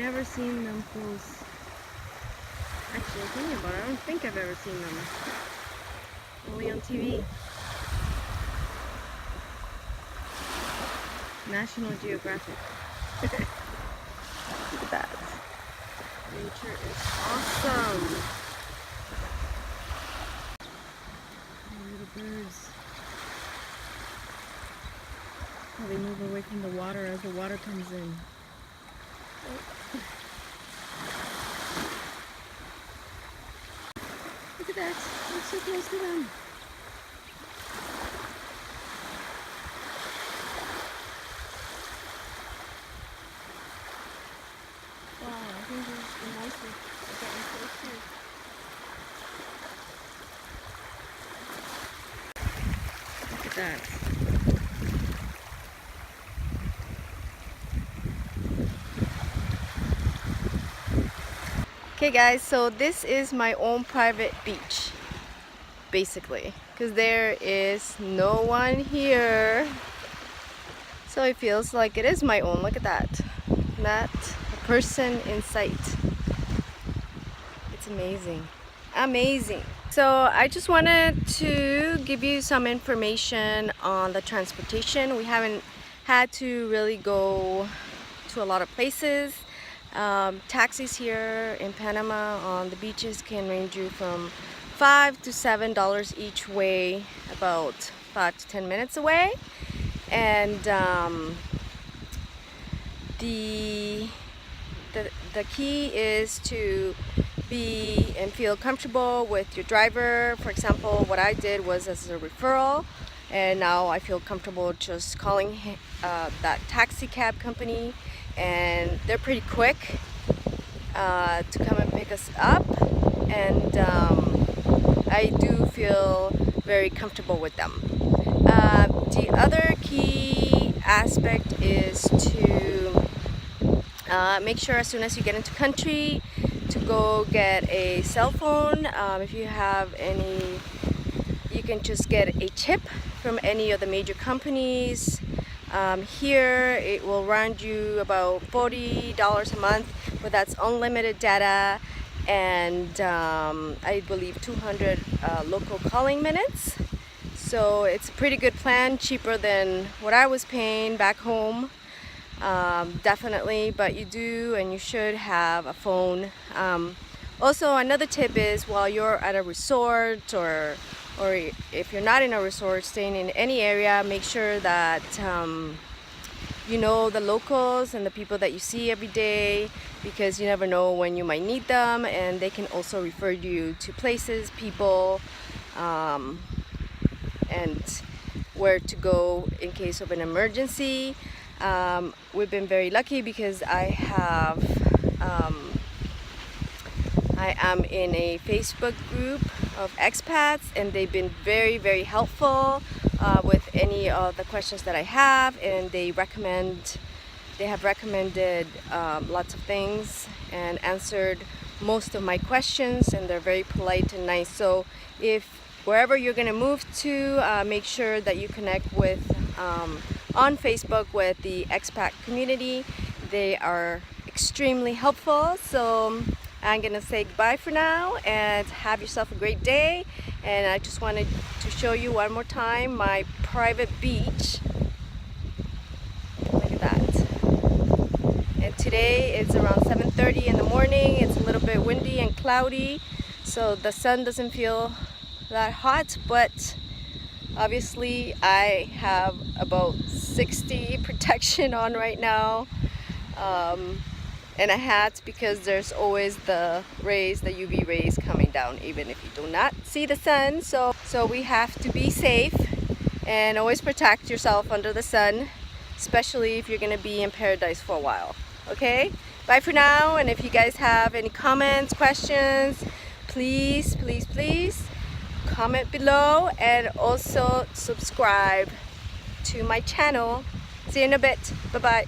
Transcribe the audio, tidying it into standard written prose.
never seen them close. Actually, thinking about it, I don't think I've ever seen them. Only on TV. National Geographic. Look at that. Nature is awesome. Little birds. How they move away from the water as the water comes in. Oh. Look at that. I'm so close to them. Wow, I think there's a monster getting close too. Look at that. Okay guys, so this is my own private beach, basically, because there is no one here. So it feels like it is my own. Look at that. Not a person in sight. It's amazing. Amazing. So I just wanted to give you some information on the transportation. We haven't had to really go to a lot of places. Taxis here in Panama on the beaches can range you from $5 to $7 each way, about 5 to 10 minutes away. And the key is to be and feel comfortable with your driver. For example, what I did was as a referral, and now I feel comfortable just calling that taxi cab company, and they're pretty quick to come and pick us up, and I do feel very comfortable with them. The other key aspect is to make sure as soon as you get into country to go get a cell phone. If you have any, you can just get a chip from any of the major companies. Here it will run you about $40 a month, but that's unlimited data and I believe 200 local calling minutes. So it's a pretty good plan, cheaper than what I was paying back home. Definitely, but you do and you should have a phone. Also, another tip is while you're at a resort or if you're not in a resort, staying in any area, make sure that you know the locals and the people that you see every day, because you never know when you might need them, and they can also refer you to places, people, and where to go in case of an emergency. We've been very lucky because I am in a Facebook group of expats, and they've been very, very helpful with any of the questions that I have, and they have recommended lots of things and answered most of my questions, and they're very polite and nice. So if wherever you're going to move to, make sure that you connect with on Facebook with the expat community. They are extremely helpful. So I'm gonna say goodbye for now and have yourself a great day. And I just wanted to show you one more time my private beach. Look at that. And today it's around 7:30 in the morning. It's a little bit windy and cloudy, so the sun doesn't feel that hot, but obviously I have about 60 protection on right now, and a hat, because there's always the rays, the UV rays coming down even if you do not see the sun. So we have to be safe and always protect yourself under the sun, especially if you're gonna be in paradise for a while. Okay, bye for now. And if you guys have any comments, questions, please comment below, and also subscribe to my channel. See you in a bit. Bye bye.